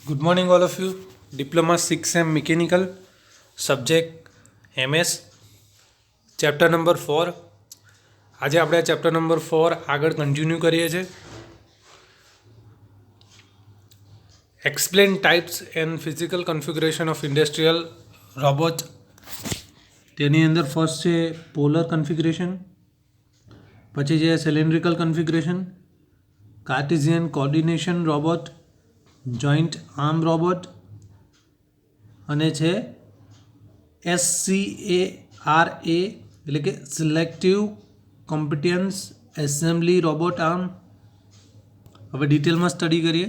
Good morning, all of you. Diploma 6M Mechanical, subject MS, chapter number 4. આજે આપણે chapter number 4 આગળ continue કરીએ છીએ. Explain types and physical configuration of industrial robot. તેની અંદર first છે પોલર કન્ફિગ્યુરેશન, પછી છે cylindrical configuration, Cartesian coordination robot, joint arm robot અને છે SCARA એટલે કે selective competence assembly robot arm. હવે ડિટેલમાં સ્ટડી કરીએ.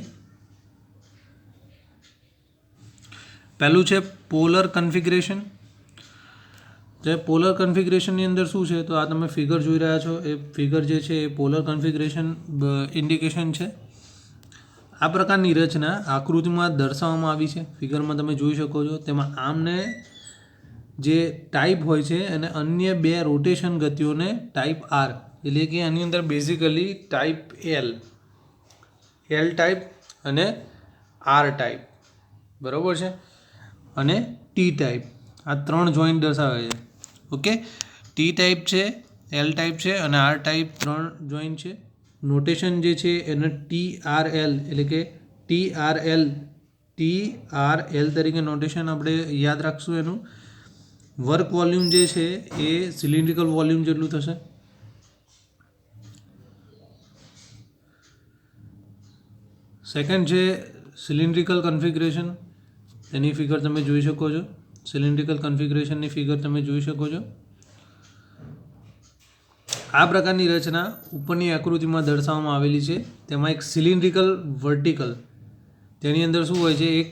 પહેલું છે પોલર કન્ફિગ્યુરેશન. જે પોલર કન્ફિગ્યુરેશનની અંદર શું છે, તો આ તમે ફિગર જોઈ રહ્યા છો, એ ફિગર જે છે એ પોલર કન્ફિગ્યુરેશન ઇન્ડિકેશન છે. આ પ્રકારની રચના આકૃતિમાં દર્શાવવામાં આવી છે. ફિગરમાં તમે જોઈ શકો છો. તેમાં આમને જે ટાઈપ હોય છે અને અન્ય બે રોટેશન ગતિઓને ટાઈપ આર, એટલે કે આની અંદર બેઝિકલી ટાઈપ એલ ટાઈપ અને આર ટાઈપ, બરાબર છે, અને ટી ટાઈપ, આ ત્રણ જોઈન્ટ દર્શાવે છે. ઓકે, ટી ટાઈપ છે, એલ ટાઈપ છે અને આર ટાઈપ ત્રણ જોઈન્ટ છે. નોટેશન જે છે એને TRL એટલે કે TRL તરીકે નોટેશન આપણે યાદ રાખશું. એનું વર્ક વોલ્યુમ જે છે એ સિલિન્ડ્રિકલ વોલ્યુમ જેટલું થશે. સેકન્ડ છે સિલિન્ડ્રિકલ કન્ફિગ્યુરેશન. એની ફિગર તમે જોઈ શકો છો. સિલિન્ડ્રિકલ કન્ફિગ્યુરેશનની ફિગર તમે જોઈ શકો છો. આ પ્રકારની રચના ઉપરની આકૃતિમાં દર્શાવવામાં આવેલી છે. તેમાં એક સિલિન્ડ્રિકલ વર્ટિકલ, તેની અંદર શું હોય છે, એક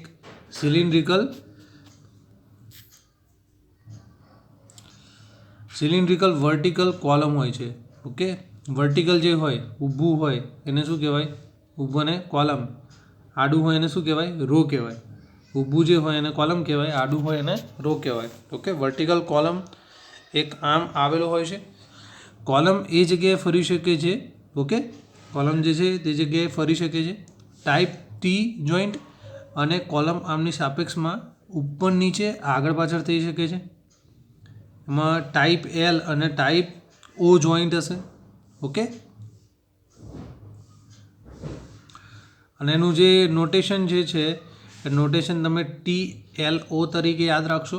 સિલિન્ડ્રિકલ વર્ટિકલ કોલમ હોય છે. ઓકે, વર્ટિકલ જે હોય ઊભું હોય એને શું કહેવાય, ઊભુંને કોલમ. આડું હોય એને શું કહેવાય, રો કહેવાય. ઊભું જે હોય એને કોલમ કહેવાય, આડું હોય એને રો કહેવાય. ઓકે, વર્ટિકલ કોલમ એક આમ આવેલો હોય છે. કોલમ એ જગ્યાએ ફરી શકે છે. ઓકે, કોલમ જે છે તે જગ્યાએ ફરી શકે છે. ટાઈપ ટી જોઈન્ટ અને કોલમ આમની સાપેક્ષમાં ઉપર નીચે આગળ પાછળ થઈ શકે છે. એમાં ટાઈપ એલ અને ટાઈપ ઓ જોઈન્ટ હશે. ઓકે, અને એનું જે નોટેશન જે છે એ નોટેશન તમે TLO તરીકે યાદ રાખશો.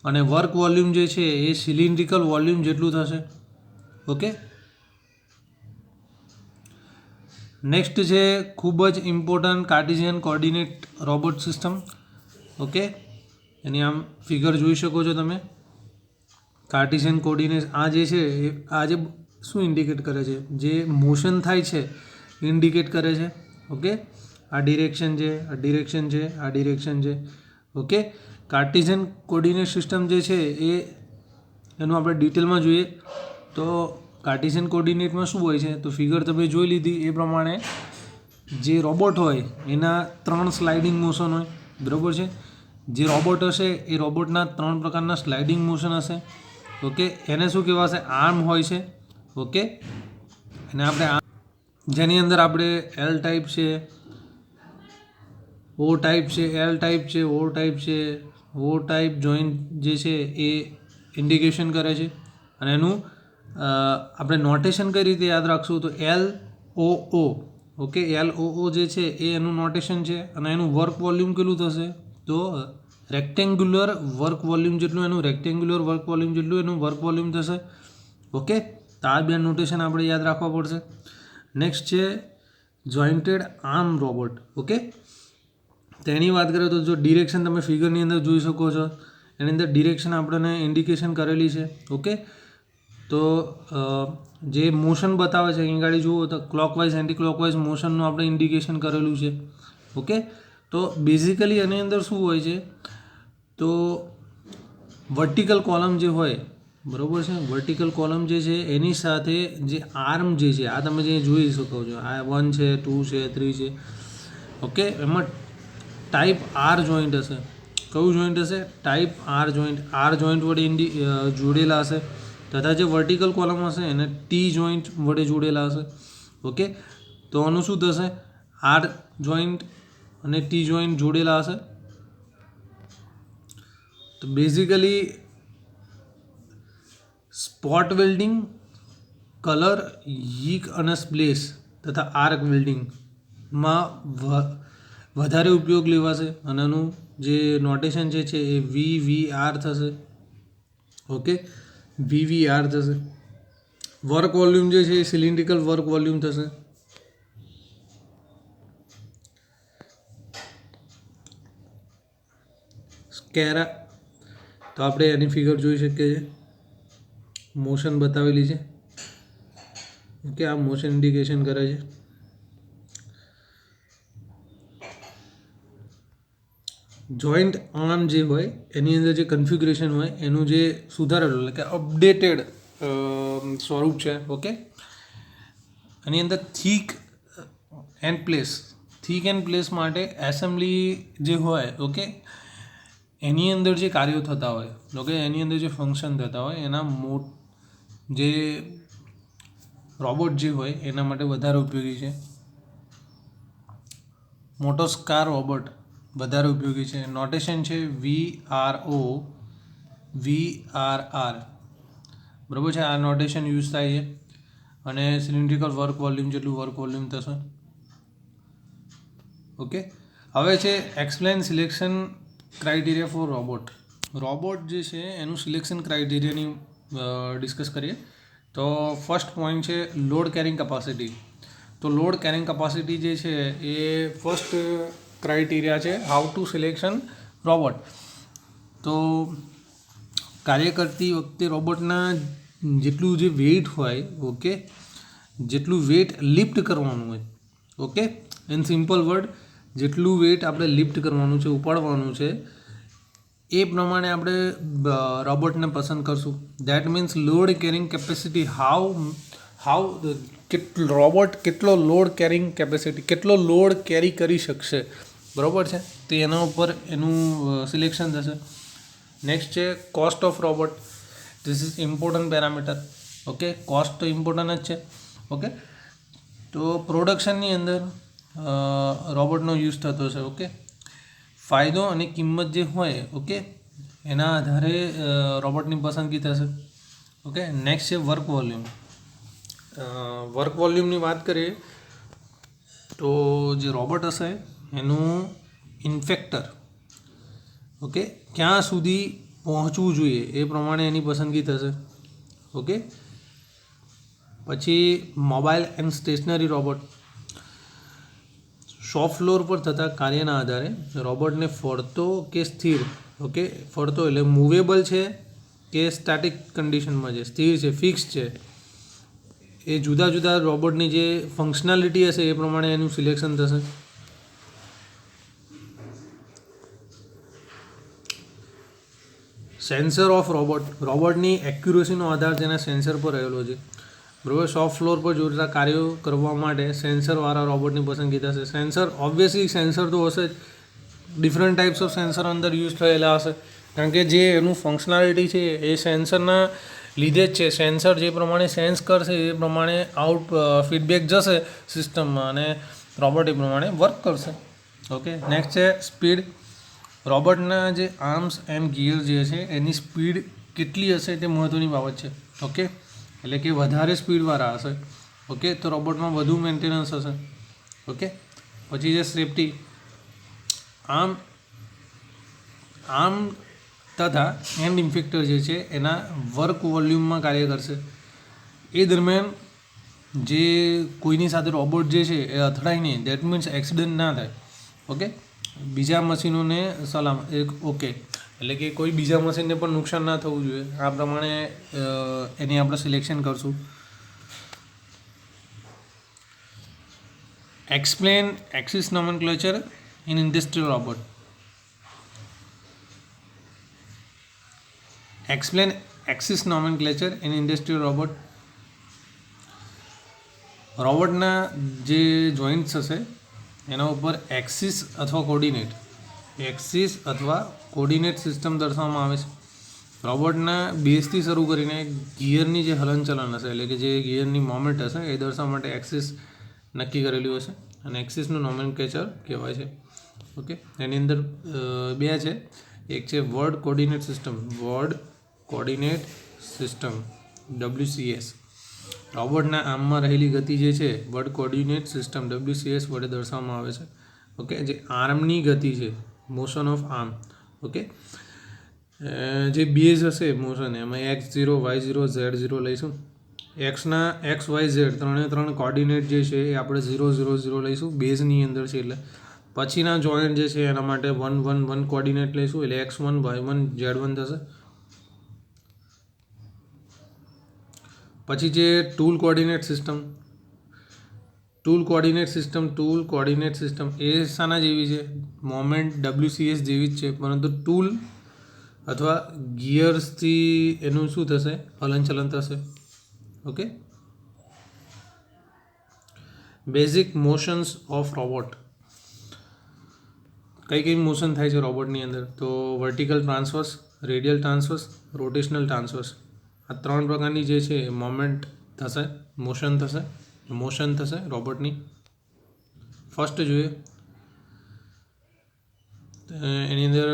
અને વર્ક વોલ્યુમ જે છે એ સિલિન્ડ્રિકલ વોલ્યુમ જેટલું થશે. ઓકે, નેક્સ્ટ છે ખૂબ જ important Cartesian coordinate robot system. Okay, એની આમ ફિગર જોઈ શકો છો તમે. કાર્ટેશિયન કોર્ડિનેટ આ જે છે આ જે શું ઇન્ડિકેટ કરે છે, જે મોશન થાય છે ઇન્ડિકેટ કરે છે. ઓકે, આ ડિરેક્શન છે, આ ડિરેક્શન છે, આ ડિરેક્શન છે. ઓકે, કાર્ટેશિયન કોર્ડિનેટ સિસ્ટમ જે છે એ એનું આપણે ડિટેલમાં જોઈએ તો કાર્ટેશિયન કોર્ડિનેટમાં શું હોય છે, તો ફિગર તમે જોઈ લીધી એ પ્રમાણે જે રોબોટ હોય એના ત્રણ સ્લાઇડિંગ મોશન હોય, બરાબર છે. જે રોબોટ હશે એ રોબોટના ત્રણ પ્રકારના સ્લાઇડિંગ મોશન હશે. ઓકે, એને શું કહેવાશે, આર્મ હોય છે. ઓકે, અને આપણે જેની અંદર આપણે એલ ટાઈપ છે, ઓ ટાઈપ છે, એલ ટાઈપ છે, ઓ ટાઈપ છે, ઓ ટાઈપ જોઈન્ટ જે છે એ ઇન્ડિકેશન કરે છે. અને એનું આપણે નોટેશન કઈ રીતે યાદ રાખશું, તો LOO. ઓકે, LOO જે છે એ એનું નોટેશન છે. અને એનું વર્ક વોલ્યુમ કેટલું થશે, તો રેક્ટેન્ગ્યુલર વર્ક વોલ્યુમ જેટલું એનું રેક્ટેન્ગ્યુલર વર્ક વોલ્યુમ જેટલું એનું વર્ક વોલ્યુમ થશે. ઓકે, તો આ બે નોટેશન આપણે યાદ રાખવા પડશે. નેક્સ્ટ છે જોઈન્ટેડ આર્મ રોબોટ. ઓકે, તેની વાત કરીએ તો જો ડિરેક્શન તમે ફિગરની અંદર જોઈ શકો છો, એની અંદર ડિરેક્શન આપણને ઇન્ડિકેશન કરેલી છે. ઓકે, તો જે મોશન બતાવે છે અહીં ગાડી જુઓ તો ક્લોકવાઇઝ એન્ટી ક્લોકવાઇઝ મોશનનું આપણે ઇન્ડિકેશન કરેલું છે. ઓકે, તો બેઝિકલી એની અંદર શું હોય છે, તો વર્ટિકલ કોલમ જે હોય, બરાબર છે, વર્ટિકલ કોલમ જે છે એની સાથે જે આર્મ જે છે આ તમે જે જોઈ શકો છો, આ 1 છે, 2 છે, 3 છે. ઓકે, એમાં ટાઈપ આર જોઈન્ટ હશે. કયું જોઈન્ટ હશે, type R joint. R joint વડે જોડેલા હશે. તથા જે વર્ટિકલ કોલમ હશે એને ટી જોઈન્ટ વડે જોડેલા હશે. ઓકે, તો આનું શું થશે, આર જોઈન્ટ અને ટી જોઈન્ટ જોડેલા હશે. તો બેઝિકલી સ્પોટ વેલ્ડિંગ, કલર, યીક અને સ્પ્લેશ તથા આર્ક વેલ્ડિંગમાં વધારે ઉપયોગ લેવાશે અને એનું જે નોટેશન છે એ VVR થશે. ઓકે, VVR થશે. વર્ક વોલ્યુમ જે છે એ સિલિન્ડ્રિકલ વર્ક વોલ્યુમ થશે. સ્કેરા તો આપણે એની ફિગર જોઈ શકીએ છીએ, મોશન બતાવેલી છે. ઓકે, આ મોશન ઇન્ડિકેશન કરે છે. જોઈન્ટ આર્મ જે હોય એની અંદર જે કન્ફિગ્યુરેશન હોય એનું જે સુધારેલું એટલે કે અપડેટેડ સ્વરૂપ છે. ઓકે, એની અંદર થીક એન્ડ પ્લેસ માટે એસેમ્બલી જે હોય, ઓકે, એની અંદર જે કાર્યો થતા હોય, ઓકે, એની અંદર જે ફંક્શન થતા હોય એના જે રોબોટ જે હોય એના માટે વધારે ઉપયોગી છે. મોટોસ્કાર રોબોટ વધારે ઉપયોગી છે. નોટેશન છે VRR, બરાબર છે. આ નોટેશન યુઝ થાય છે અને સિલિન્ડ્રિકલ વર્ક વોલ્યુમ જેટલું વર્ક વોલ્યુમ થશે. ઓકે, હવે છે explain selection criteria for robot જે છે એનું સિલેક્શન ક્રાઇટેરિયાની ડિસ્કસ કરીએ. તો ફર્સ્ટ પોઈન્ટ છે લોડ કેરિંગ કેપેસિટી. તો લોડ કેરિંગ કેપેસિટી જે છે એ ફર્સ્ટ ક્રાઇટેરિયા છે હાઉ ટુ સિલેક્શન રોબોટ. તો કાર્ય કરતી વખતે રોબોટના જેટલું જે વેઇટ હોય, ઓકે, જેટલું વેઇટ લિફ્ટ કરવાનું હોય, ઓકે, ઇન સિમ્પલ વર્ડ જેટલું વેઇટ આપણે લિફ્ટ કરવાનું છે, ઉપાડવાનું છે, એ પ્રમાણે આપણે રોબોટને પસંદ કરશું. That means load carrying capacity, robot કેટલો લોડ કેરિંગ કેપેસિટી, કેટલો લોડ કેરી કરી શકશે, બરાબર છે. તો એના ઉપર એનું સિલેક્શન થશે. નેક્સ્ટ છે cost of robot. This is important parameter. Okay, cost તો ઇમ્પોર્ટન્ટ જ છે. ઓકે, તો પ્રોડક્શનની અંદર રોબોટનો યુઝ થતો છે. ઓકે, ફાયદો અને કિંમત જે હોય, ઓકે, એના આધારે રોબોટની પસંદગી થશે. ઓકે, નેક્સ્ટ છે વર્ક વોલ્યુમ. વર્ક વોલ્યુમની વાત કરીએ તો જે રોબોટ હશે એનું ઇન્ફેક્ટર, ઓકે, ક્યાં સુધી પહોંચવું જોઈએ એ પ્રમાણે એની પસંદગી થશે. ઓકે, પછી mobile and stationary robot. Shop floor પર થતા કાર્યના આધારે રોબોટને ફરતો કે સ્થિર, ઓકે, ફરતો એટલે મૂવેબલ છે કે સ્ટેટિક કન્ડિશનમાં છે, સ્થિર છે, ફિક્સ છે, એ જુદા જુદા રોબોટની જે ફંક્શનાલિટી હશે એ પ્રમાણે એનું સિલેક્શન થશે. સેન્સર ઓફ રોબોટની એક્યુરેસીનો આધાર તેના સેન્સર પર રહેલો છે. બરાબર, શોપ ફ્લોર પર જોતા કાર્યો કરવા માટે સેન્સરવાળા રોબોટની પસંદગી થશે. ઓબ્વિયસલી સેન્સર તો હશે જ. ડિફરન્ટ ટાઈપ્સ ઓફ સેન્સર અંદર યુઝ થયેલા હશે, કારણ કે જે એનું ફંક્શનાલિટી છે એ સેન્સરના લીધે જ છે. સેન્સર જે પ્રમાણે સેન્સ કરશે એ પ્રમાણે ફીડબેક જશે સિસ્ટમમાં અને રોબોટ એ પ્રમાણે વર્ક કરશે. ઓકે, નેક્સ્ટ છે સ્પીડ. રોબોટના જે આર્મ્સ એન્ડ ગિયર જે છે એની સ્પીડ કેટલી હશે તે મહત્ત્વની બાબત છે. ઓકે, એટલે કે વધારે સ્પીડવાળા હશે, ઓકે, તો રોબોટમાં વધુ મેન્ટેનન્સ હશે. ઓકે, પછી છે સેફ્ટી. આર્મ તથા હેન્ડ ઇન્ફેક્ટર જે છે એના વર્ક વોલ્યુમમાં કાર્ય કરશે. એ દરમિયાન જે કોઈની સાથે રોબોટ જે છે એ અથડાય નહીં, દેટ મીન્સ એક્સિડન્ટ ના થાય. ઓકે, બીજા મશીનોને ઓકે, એટલે કે કોઈ બીજા મશીનને પણ નુકસાન ના થવું જોઈએ. આ પ્રમાણે એની આપણે સિલેક્શન કરશું. Explain axis nomenclature in industrial robot. Explain axis nomenclature in industrial robot. રોબોટના જે જોઈન્ટ્સ હશે એના ઉપર એક્સિસ અથવા કોર્ડિનેટ સિસ્ટમ દર્શાવવામાં આવે છે. રોબોટના બેઝથી શરૂ કરીને ગિયરની જે હલનચલન હશે, એટલે કે જે ગિયરની મોમેન્ટ હશે એ દર્શાવવા માટે એક્સિસ નક્કી કરેલી હશે અને એક્સિસનું નોમેનક્લેચર કહેવાય છે. ઓકે, એની અંદર બે છે, એક છે વર્ડ કોર્ડિનેટ સિસ્ટમ WCS. રોબોટના આર્મમાં રહેલી ગતિ જે છે વર્ડ કોર્ડિનેટ સિસ્ટમ WCS વડે દર્શાવવામાં આવે છે. ઓકે, જે આર્મની ગતિ છે, મોશન ઓફ આર્મ. ઓકે, જે બેઝ હશે મોશન એમાં x0 y0 z0 લઈશું. XY Z ત્રણે કોર્ડિનેટ જે છે એ આપણે 0 0 0 લઈશું બેઝની અંદર છે. એટલે પછીના જોઈન્ટ જે છે એના માટે 1 1 1 કોર્ડિનેટ લઈશું, એટલે x1 y1 z1 થશે. પછી જે ટૂલ કોર્ડિનેટ સિસ્ટમ એ શાના જેવી છે? મોમેન્ટ WCS જેવી જ છે, પરંતુ ટૂલ અથવા ગિયર્સથી એનું શું થશે? હલનચલન થશે. Okay, basic motions of robot. કઈ મોશન થાય છે રોબોટની અંદર? તો vertical transverse, radial transverse, rotational transverse. આ 3 પ્રકારની જે છે મોમેન્ટ થશે, મોશન થશે રોબોટની. ફર્સ્ટ જોઈએ એની અંદર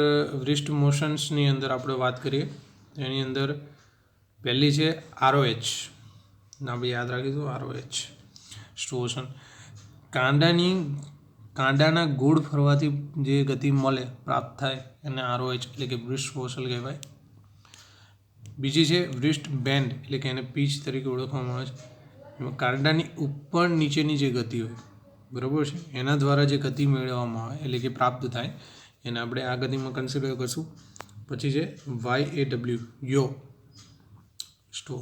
wrist મોશન્સની અંદર આપણે વાત કરીએ. એની અંદર પહેલી છે ROH. આપણે યાદ રાખીશું ROH સ્ટોશન. કાંડાના ગોળ ફરવાથી જે ગતિ પ્રાપ્ત થાય એને ROH એટલે કે wrist મોશન કહેવાય. બીજી છે wrist બેન્ડ એટલે કે એને પીચ તરીકે ઓળખવામાં આવે છે. એમાં કાંડાની ઉપર નીચેની જે ગતિ હોય, બરાબર છે, એના દ્વારા જે ગતિ મેળવવામાં આવે એટલે કે પ્રાપ્ત થાય એને આપણે આ ગતિમાં કન્સિડર કરશું. પછી છે YAW સ્ટો.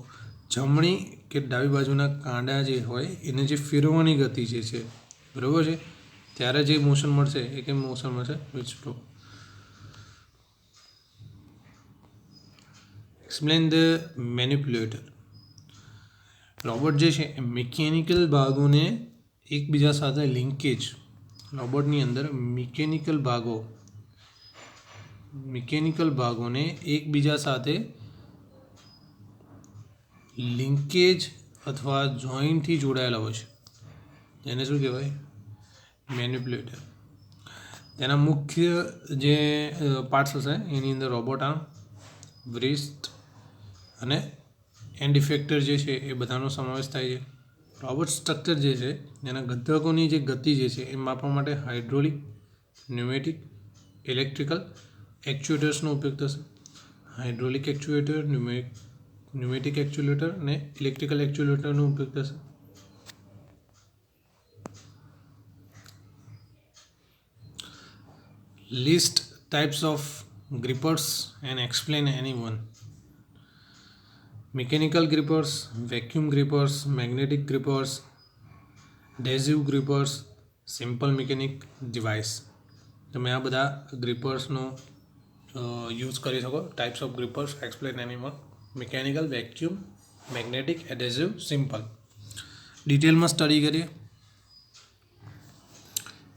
જમણી કે ડાબી બાજુના કાંડા જે હોય એને જે ફેરવવાની ગતિ જે છે, બરાબર છે, ત્યારે જે મોશન મળશે એ કેમ મોશન મળશે? Which flow. Explain the manipulator. Robot જે છે એ મિકેનિકલ ભાગોને એકબીજા સાથે લિંકેજ. રોબોટની અંદર મિકેનિકલ ભાગોને એકબીજા સાથે લિંકેજ અથવા જોઈન્ટથી જોડાયેલા હોય છે. એને શું કહેવાય? મેનિપ્યુલેટર. તેના મુખ્ય જે પાર્ટ્સ હશે એની અંદર રોબોટ આર્મ, wrist અને એન્ડ ઇફેક્ટર જે છે એ બધાનો સમાવેશ થાય છે. રોબોટ સ્ટ્રક્ચર જે છે એના ઘટકોની જે ગતિ જે છે એ માપવા માટે હાઇડ્રોલિક, ન્યુમેટિક, ઇલેક્ટ્રિકલ એક્ચ્યુએટર્સનો ઉપયોગ થશે. હાઇડ્રોલિક એક્ચ્યુએટર, ન્યુમેટિક એક્ચ્યુએટર અને ઇલેક્ટ્રિકલ એક્ચ્યુએટરનો ઉપયોગ થશે. List types of grippers and explain any one. Mechanical grippers, vacuum grippers, magnetic grippers, adhesive grippers, simple mechanic device. તમે આ બધા ગ્રિપર્સનો યુઝ કરી શકો. Types of grippers, explain any one. Mechanical, vacuum, magnetic, adhesive, simple. ડિટેલમાં study કરીએ.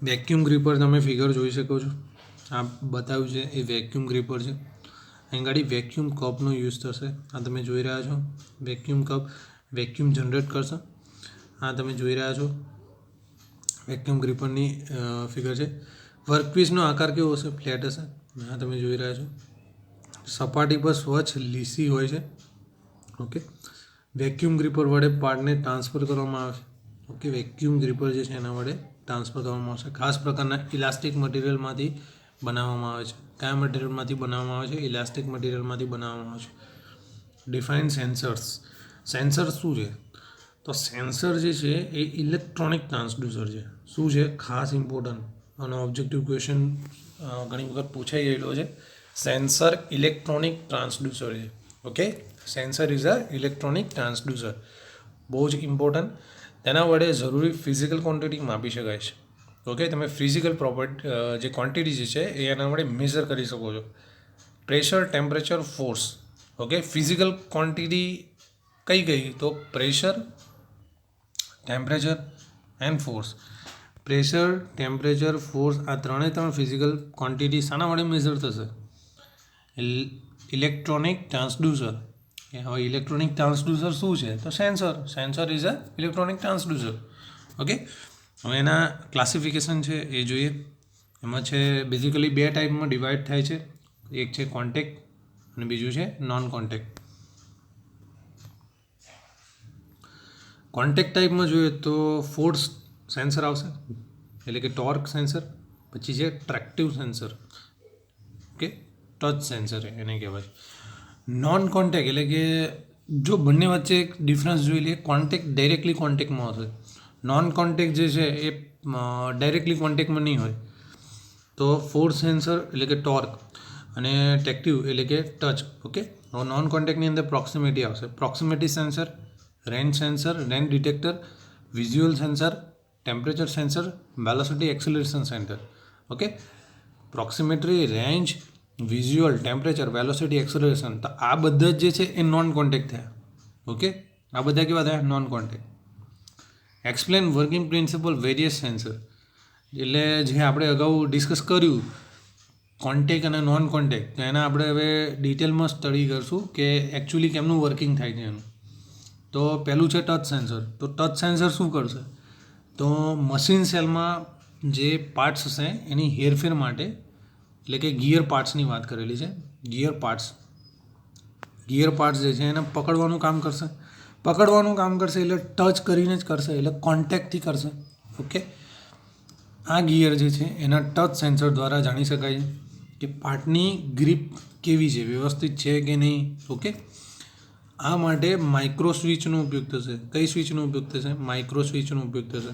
Vacuum gripper તમે figure જોઈ શકો છો. આ બતાવ્યું છે એ વેક્યુમ ગ્રિપર છે. અહીં ગાડી વેક્યુમ કપનો યુઝ થશે. આ તમે જોઈ રહ્યા છો વેક્યુમ કપ વેક્યુમ જનરેટ કરશે. આ તમે જોઈ રહ્યા છો વેક્યુમ ગ્રિપરની ફિગર છે. વર્કપીસનો આકાર કેવો હશે? ફ્લેટ હશે. આ તમે જોઈ રહ્યા છો. સપાટી પર સ્વચ્છ લીસી હોય છે. ઓકે, વેક્યુમ ગ્રિપર વડે પાર્ટને ટ્રાન્સફર કરવામાં આવે છે. ઓકે, વેક્યુમ ગ્રિપર જે છે એના વડે ટ્રાન્સફર કરવામાં આવશે. ખાસ પ્રકારના ઇલાસ્ટિક મટીરિયલમાંથી બનાવવામાં આવે છે. કયા મટીરિયલમાંથી બનાવવામાં આવે છે? ઇલાસ્ટિક મટીરિયલમાંથી બનાવવામાં આવે છે. Define sensors. સેન્સર શું છે? તો સેન્સર જે છે એ ઇલેક્ટ્રોનિક ટ્રાન્સડ્યુસર છે. શું છે? ખાસ ઇમ્પોર્ટન્ટ અને ઓબ્જેક્ટિવ ક્વેશ્ચન ઘણી વખત પૂછાઈ ગયેલો છે. સેન્સર ઇલેક્ટ્રોનિક ટ્રાન્સડ્યુસર છે. Okay, sensor is a electronic transducer. બહુ જ ઇમ્પોર્ટન્ટ. તેના વડે જરૂરી ફિઝિકલ ક્વોન્ટિટી માપી શકાય છે. ઓકે, તમે ફિઝિકલ જે ક્વોન્ટિટી જે છે એ એના વડે મેઝર કરી શકો છો. Pressure, temperature, force. Okay, physical quantity કઈ તો pressure, temperature and force. Pressure, temperature, force આ ત્રણ ફિઝિકલ ક્વોન્ટિટી શાના વડે મેઝર થશે? Electronic transducer. હવે ઇલેક્ટ્રોનિક ટ્રાન્સડ્યુસર શું છે? તો sensor is a electronic transducer. Okay, હવે એના ક્લાસિફિકેશન છે એ જોઈએ. એમાં છે બેઝિકલી 2 ટાઈપમાં ડિવાઈડ થાય છે. એક છે કોન્ટેક્ટ અને બીજું છે નોન કોન્ટેક્ટ. કોન્ટેક્ટ ટાઈપમાં જોઈએ તો ફોર્સ સેન્સર આવશે, એટલે કે ટોર્ક સેન્સર. પછી છે ટ્રેક્ટિવ સેન્સર, ઓકે, ટચ સેન્સર એને કહેવાય. નોન કોન્ટેક્ટ એટલે કે જો બંને વચ્ચે એક ડિફરન્સ જોઈ લઈએ. કોન્ટેક્ટ ડાયરેક્ટલી કોન્ટેક્ટમાં હશે, નોન કોન્ટેક્ટ જે છે એ ડાયરેક્ટલી કોન્ટેક્ટમાં નહીં હોય. તો ફોર્સ સેન્સર એટલે કે ટોર્ક અને ટ્રેક્ટિવ એટલે કે ટચ. ઓકે, હવે નોન કોન્ટેક્ટની અંદર પ્રોક્સિમિટી આવશે. Proximity sensor, range sensor, range detector, visual sensor, temperature sensor, velocity acceleration sensor. Okay, proximity, range, visual, temperature, velocity acceleration, તો આ બધા જે છે એ નોન કોન્ટેક્ટ થયા. ઓકે, આ બધા કેવા થયા? Non contact. Explain working principal various sensor, એટલે જે આપણે અગાઉ ડિસ્કસ કર્યું કોન્ટેક્ટ અને નોન કોન્ટેક્ટ, તો એના આપણે હવે ડિટેલમાં સ્ટડી કરશું કે એકચ્યુઅલી કેમનું વર્કિંગ થાય છે એનું. તો પહેલું છે ટચ સેન્સર. તો ટચ સેન્સર શું કરશે? તો મશીન સેલમાં જે પાર્ટ્સ હશે એની હેરફેર માટે, એટલે કે ગિયર પાર્ટ્સની વાત કરેલી છે. ગિયર પાર્ટ્સ જે છે એને પકડવાનું કામ કરશે. એટલે ટચ કરીને જ કરશે, એટલે કોન્ટેક્ટથી કરશે. ઓકે, આ ગિયર જે છે એના ટચ સેન્સર દ્વારા જાણી શકાય છે કે પાર્ટની ગ્રીપ કેવી છે, વ્યવસ્થિત છે કે નહીં. ઓકે, આ માટે માઇક્રો સ્વિચનો ઉપયોગ થશે. કઈ સ્વિચનો ઉપયોગ થશે? માઇક્રો સ્વિચનો ઉપયોગ થશે.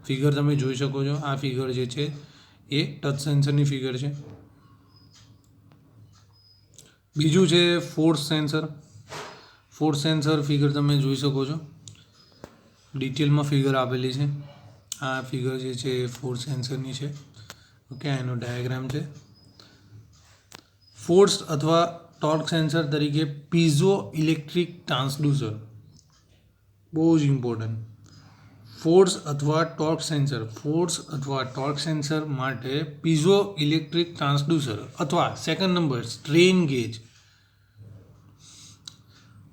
ફિગર તમે જોઈ શકો છો. આ ફિગર જે છે એ ટચ સેન્સરની ફિગર છે. બીજું છે ફોર્સ સેન્સર. ફિગર તમે જોઈ શકો છો, ડિટેલમાં ફિગર આપેલી છે. આ ફિગર જે છે એ ફોર્સ સેન્સરની છે. ઓકે, એનો ડાયાગ્રામ છે. ફોર્સ અથવા ટોર્ક સેન્સર તરીકે પીઝો ઇલેક્ટ્રિક ટ્રાન્સડ્યુસર, બહુ જ ઇમ્પોર્ટન્ટ. ફોર્સ અથવા ટોર્ક સેન્સર માટે પીઝો ઇલેક્ટ્રિક ટ્રાન્સડ્યુસર અથવા second number strain gauge.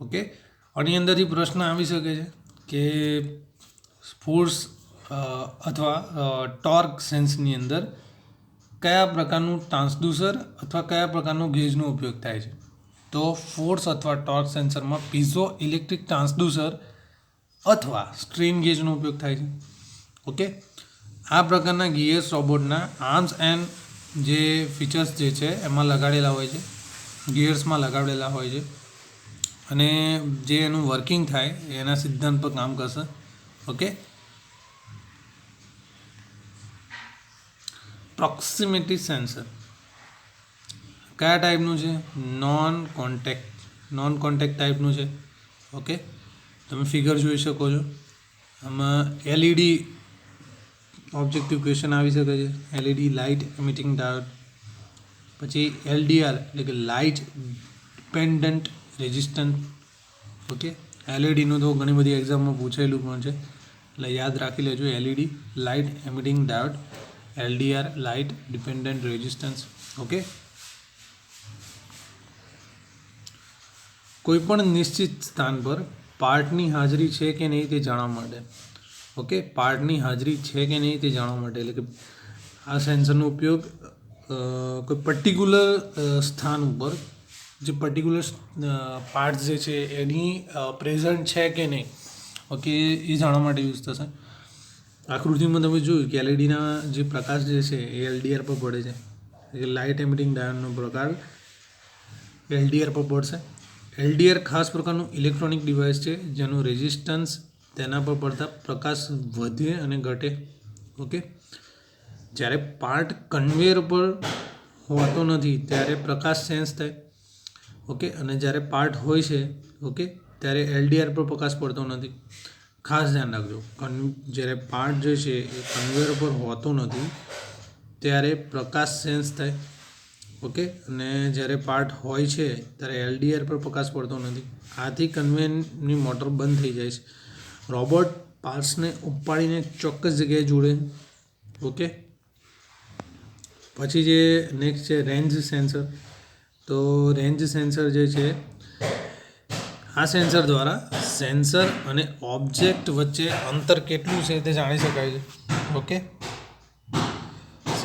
Okay, આની અંદરથી પ્રશ્ન આવી શકે છે કે ફોર્સ અથવા ટોર્ક સેન્સની અંદર કયા પ્રકારનું ટ્રાન્સડ્યુસર અથવા કયા પ્રકારનો ગેજનો ઉપયોગ થાય છે. તો ફોર્સ અથવા ટોર્ક સેન્સરમાં પીઝો ઇલેક્ટ્રિક ટ્રાન્સડ્યુસર અથવા સ્ટ્રેન ગેજનો ઉપયોગ થાય છે. ઓકે, આ પ્રકારના ગિયર્સ રોબોટના આર્મ્સ એન્ડ જે ફીચર્સ જે છે એમાં લગાડેલા હોય છે, ગિયર્સમાં લગાડેલા હોય છે, અને જે એનું વર્કિંગ થાય એના સિદ્ધાંત પર કામ કરશે. ઓકે, પ્રોક્સિમિટી સેન્સર કયા ટાઈપનું છે? નોન કોન્ટેક્ટ ટાઈપનું છે. ઓકે, તમે ફિગર જોઈ શકો છો. આમાં એલઈડી ઓબ્જેક્ટિવ ક્વેશ્ચન આવી શકે છે. LED light emitting diode. પછી એલડીઆર એટલે કે લાઇટ ડિપેન્ડન્ટ રેઝિસ્ટન્સ. ઓકે, એલઈડીનું તો ઘણી બધી એક્ઝામમાં પૂછેલું પણ છે, એટલે યાદ રાખી લેજો. LED light emitting diode, LDR light dependent resistance. Okay, કોઈપણ નિશ્ચિત સ્થાન પર પાર્ટની હાજરી છે કે નહીં તે જાણવા માટે. ઓકે, પાર્ટની હાજરી છે કે નહીં તે જાણવા માટે, એટલે કે આ સેન્સરનો ઉપયોગ કોઈ પર્ટિક્યુલર સ્થાન ઉપર જે પર્ટિક્યુલર પાર્ટ્સ જે છે એની પ્રેઝન્ટ છે કે નહીં, ઓકે, એ જાણવા માટે યુઝ થશે. આકૃતિમાં તમે જોયું કે એલઈડીના જે પ્રકાશ જે છે એ એલડીઆર પર પડે છે, એટલે લાઇટ એમિટિંગ ડાયોડનો પ્રકાર એલડીઆર પર પડશે. એલડીઆર ખાસ પ્રકારનું ઇલેક્ટ્રોનિક ડિવાઇસ છે જેનું રેઝિસ્ટન્સ તેના પર પડતા પ્રકાશ વધે અને ઘટે. ઓકે, જ્યારે પાર્ટ કન્વેયર પર હોતો નથી ત્યારે પ્રકાશ સેન્સ થાય. ઓકે, અને જ્યારે પાર્ટ હોય છે, ઓકે, ત્યારે એલડીઆર પર પ્રકાશ પડતો નથી. ખાસ ધ્યાન રાખજો, જ્યારે પાર્ટ જે છે એ કન્વેયર પર હોતો નથી ત્યારે પ્રકાશ સેન્સ થાય. ઓકે, અને જ્યારે પાર્ટ હોય છે ત્યારે એલડીઆર પર પ્રકાશ પડતો નથી. આથી કન્વેયરની મોટર બંધ થઈ જાય છે. રોબોટ પાર્ટ્સને ઉપાડીને ચોક્કસ જગ્યાએ જોડે. ઓકે, પછી જે નેક્સ્ટ છે રેન્જ સેન્સર. તો રેન્જ સેન્સર જે છે આ સેન્સર દ્વારા સેન્સર અને ઓબ્જેક્ટ વચ્ચે અંતર કેટલું છે તે જાણી શકાય છે. ઓકે,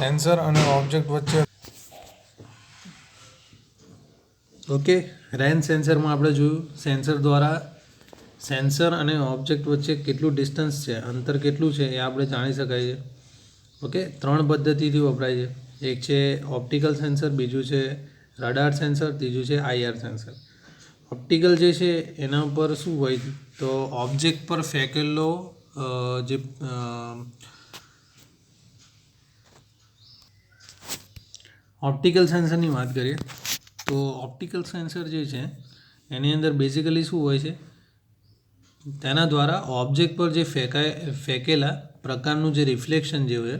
સેન્સર અને ઓબ્જેક્ટ વચ્ચે ઓકે રેન સેન્સરમાં આપણે જોયું સેન્સર દ્વારા સેન્સર અને ઓબ્જેક્ટ વચ્ચે કેટલું ડિસ્ટન્સ છે, અંતર કેટલું છે એ આપણે જાણી શકાય છે. ઓકે 3 પદ્ધતિથી વપરાય છે. એક છે ઓપ્ટિકલ સેન્સર, બીજું છે રડાર સેન્સર, ત્રીજું છે આઈઆર સેન્સર. ઓપ્ટિકલ જે છે એના પર શું હોય તો ઓબ્જેક્ટ પર ફેંકેલો જે ઓપ્ટિકલ સેન્સરની વાત કરીએ તો ઓપ્ટિકલ સેન્સર જે છે એની અંદર બેઝિકલી શું હોય છે, તેના દ્વારા ઓબ્જેક્ટ પર જે ફેંકેલા પ્રકારનું જે રિફ્લેક્શન જે હોય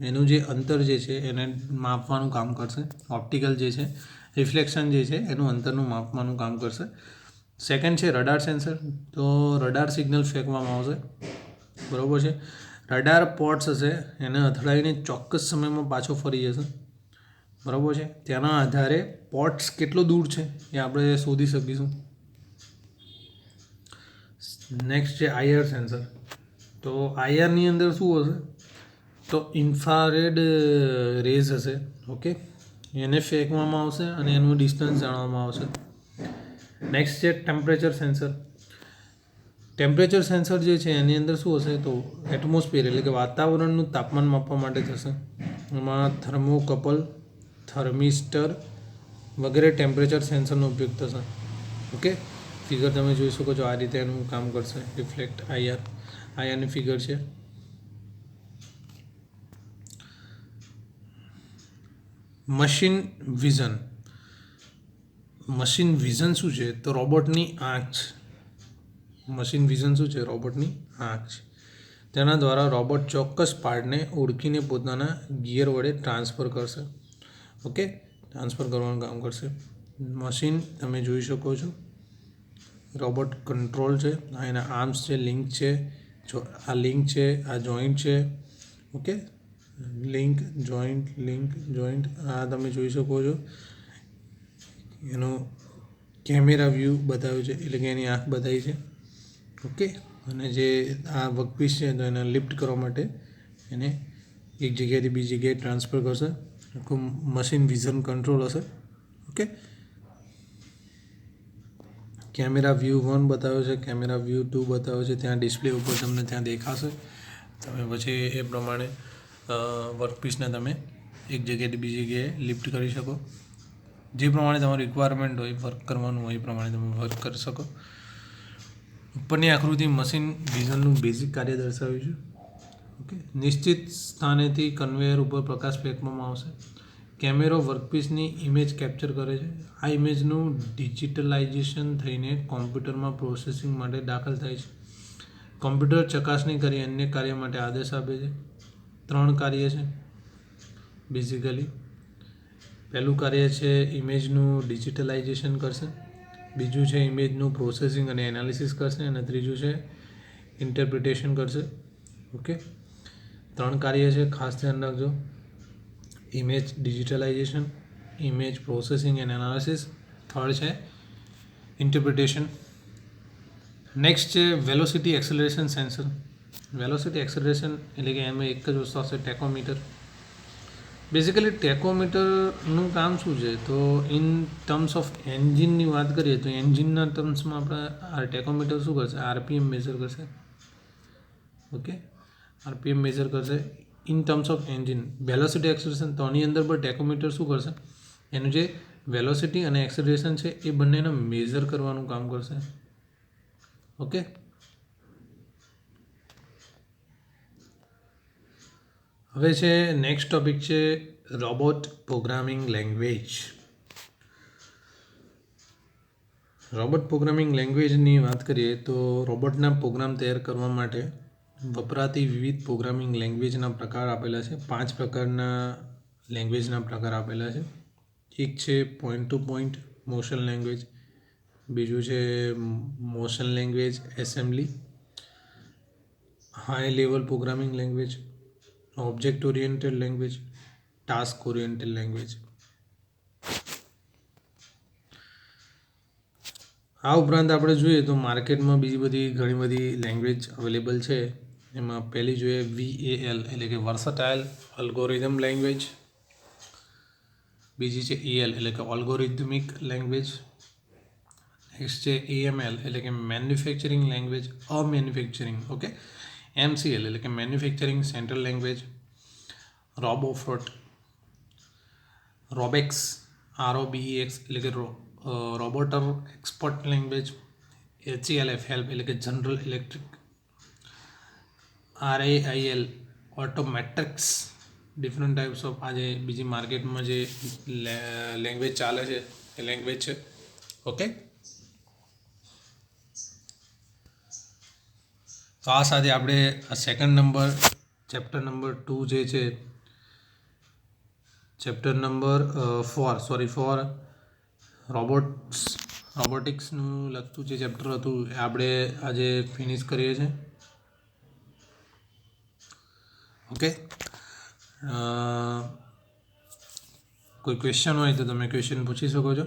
એનું જે અંતર જે છે એને માપવાનું કામ કરશે. ઓપ્ટિકલ જે છે રિફ્લેક્શન જે છે એનું અંતરનું માપવાનું કામ કરશે. સેકન્ડ છે રડાર સેન્સર. તો રડાર સિગ્નલ ફેંકવામાં આવશે, બરાબર છે. રડાર પોર્ટ્સ હશે એને અથડાઈને ચોક્કસ સમયમાં પાછો ફરી જશે, બરાબર છે. તેના આધારે પોર્ટ્સ કેટલો દૂર છે એ આપણે શોધી શકીશું. નેક્સ્ટ છે આઈઆર સેન્સર. તો આઈઆરની અંદર શું હશે તો ઇન્ફ્રારેડ રેઝ હશે. ઓકે એને ફેંકવામાં આવશે અને એનું ડિસ્ટન્સ જાણવામાં આવશે. નેક્સ્ટ છે ટેમ્પરેચર સેન્સર. ટેમ્પરેચર સેન્સર જે છે એની અંદર શું હશે તો એટમોસ્ફિયર એટલે કે વાતાવરણનું તાપમાન માપવા માટે થશે. એમાં થર્મોકપલ, થર્મિસ્ટર વગેરે ટેમ્પરેચર સેન્સરનો ઉપયોગ થશે. ઓકે ફિગર તમે જોઈ શકો છો, આ રીતે એનું કામ કરશે. રિફ્લેક્ટ આઈઆરની ફિગર છે. Machine vision. મશીન વિઝન શું છે તો રોબોટની આંખ છે. મશીન વિઝન શું છે? રોબોટની આંખ છે. તેના દ્વારા રોબોટ ચોક્કસ પાર્ટને ઓળખીને પોતાના ગિયર વડે ટ્રાન્સફર કરશે. ઓકે ટ્રાન્સફર કરવાનું કામ કરશે. મશીન તમે જોઈ શકો છો, રોબોટ કંટ્રોલ છે, આ એના આર્મ્સ છે, લિંક છે, આ લિંક છે, આ જોઈન્ટ છે. ઓકે લિંક જોઈન્ટ આ તમે જોઈ શકો છો. એનો કેમેરા વ્યૂ બતાવ્યો છે એટલે કે એની આંખ બતાવી છે. ઓકે અને જે આ વર્કપીસ છે તો એને લિફ્ટ કરવા માટે એને એક જગ્યાએથી બીજી જગ્યાએ ટ્રાન્સફર કરશે. આખું મશીન વિઝન કંટ્રોલ હશે. ઓકે કેમેરા વ્યૂ 1 બતાવ્યો છે, કેમેરા વ્યૂ 2 બતાવ્યો છે. ત્યાં ડિસ્પ્લે ઉપર તમને ત્યાં દેખાશે. તમે પછી એ પ્રમાણે વર્કપીસને તમે એક જગ્યાએથી બીજી જગ્યાએ લિફ્ટ કરી શકો. જે પ્રમાણે તમારું રિક્વાયરમેન્ટ હોય વર્ક કરવાનું હોય એ પ્રમાણે તમે વર્ક કરી શકો. ઉપરની આકૃતિ મશીન વિઝનનું બેઝિક કાર્ય દર્શાવ્યું છે. ઓકે નિશ્ચિત સ્થાનેથી કન્વેયર ઉપર પ્રકાશ ફેંકવામાં આવશે. કેમેરો વર્કપીસની ઇમેજ કેપ્ચર કરે છે. આ ઇમેજનું ડિજિટલાઇઝેશન થઈને કોમ્પ્યુટરમાં પ્રોસેસિંગ માટે દાખલ થાય છે. કોમ્પ્યુટર ચકાસણી કરી અન્ય કાર્ય માટે આદેશ આપે છે. 3 કાર્ય છે બેઝિકલી. પહેલું કાર્ય છે ઇમેજનું ડિજિટલાઇઝેશન કરશે, બીજું છે ઇમેજનું પ્રોસેસિંગ અને એનાલિસિસ કરશે અને ત્રીજું છે ઇન્ટરપ્રિટેશન કરશે. ઓકે 3 કાર્ય છે, ખાસ ધ્યાન રાખજો. Image digitalisation, image processing and analysis, third છે ઇન્ટરપ્રિટેશન. નેક્સ્ટ છે velocity acceleration sensor. Velocity acceleration એટલે કે એમાં એક જ વસ્તુ આવશે ટેકોમીટર. બેઝિકલી ટેકોમીટરનું કામ શું છે તો ઇન ટર્મ્સ ઓફ એન્જિનની વાત કરીએ તો એન્જિનના ટર્મ્સમાં આપણે આ ટેકોમીટર શું કરશે? આરપીએમ મેઝર કરશે. ઓકે આરપીએમ મેઝર કરશે in terms of engine. Velocity acceleration તો આની અંદર પણ ટેકોમીટર શું કરશે? એનું જે વેલોસિટી અને એક્સેલરેશન છે એ બંનેને મેઝર કરવાનું કામ કરશે. ઓકે હવે છે નેક્સ્ટ ટોપિક છે robot programming language. Robot programming લેંગ્વેજની વાત કરીએ તો રોબોટના પ્રોગ્રામ તૈયાર કરવા માટે વપરાતી વિવિધ પ્રોગ્રામિંગ લેંગ્વેજના પ્રકાર આપેલા છે. 5 પ્રકારના લેંગ્વેજના પ્રકાર આપેલા છે. એક છે point to point motion language, બીજું છે motion language assembly, high level programming language, object oriented language, task oriented language. આ ઉપરાંત આપણે જોઈએ તો માર્કેટમાં બીજી બધી ઘણી બધી લેંગ્વેજ અવેલેબલ છે. એમાં પહેલી જોઈએ VAL એટલે કે વર્સટાઇલ અલ્ગોરિધમ લેંગ્વેજ. બીજી છે EL એટલે કે ઓલ્ગોરિધમિક લેંગ્વેજ. નેક્સ્ટ છે AML એટલે કે manufacturing language manufacturing. Okay. MCL એટલે કે manufacturing central language. ROBEX ROBEX એટલે કે રોબોટર એક્સપર્ટ લેંગ્વેજ. HELF એટલે કે general electric. RAIL Automatix. Different types of આજે બીજી માર્કેટમાં જે લેંગ્વેજ ચાલે છે એ લેંગ્વેજ છે. ઓકે. તો આ સાથે આપણે સેકન્ડ નંબર ચેપ્ટર નંબર 2 જે છે ચેપ્ટર નંબર 4 રોબોટિક્સનું લગતું જે ચેપ્ટર હતું એ આપણે આજે ફિનિશ કરીએ છીએ. ઓકે. કોઈ ક્વેશ્ચન હોય તો તમે ક્વેશ્ચન પૂછી શકો છો.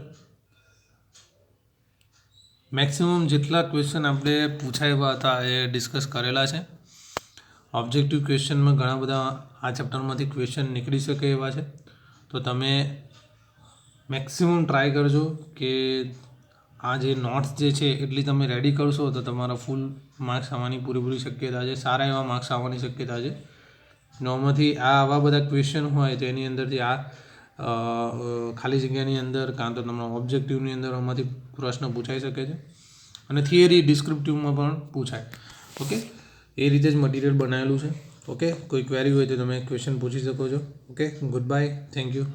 મેક્સિમમ જેટલા ક્વેશ્ચન આપણે પૂછાયા હતા એ ડિસ્કસ કરેલા છે. ઓબ્જેક્ટિવ ક્વેશ્ચનમાં ઘણા બધા આ ચેપ્ટરમાંથી ક્વેશ્ચન નીકળી શકે એવા છે. તો તમે મેક્સિમમ ટ્રાય કરજો કે આ જે નોટ્સ જે છે એટલી તમે રેડી કરશો તો તમારા ફૂલ માર્ક્સ આવવાની પૂરેપૂરી શક્યતા છે. સારા એવા માર્ક્સ આવવાની શક્યતા છે. નોર્મથી આવા બધા ક્વેશ્ચન હોય તો એની અંદરથી ખાલી જગ્યાની અંદર કાં તો તમારા ઓબ્જેક્ટિવની અંદર આમાંથી પ્રશ્ન પૂછાઈ શકે છે અને થિયરી ડિસ્ક્રિપ્ટિવમાં પણ પૂછાય. ઓકે. એ રીતે જ મટીરિયલ બનાવેલું છે. ઓકે. કોઈ ક્વેરી હોય તો તમે ક્વેશ્ચન પૂછી શકો છો. Okay. Good bye. Thank you.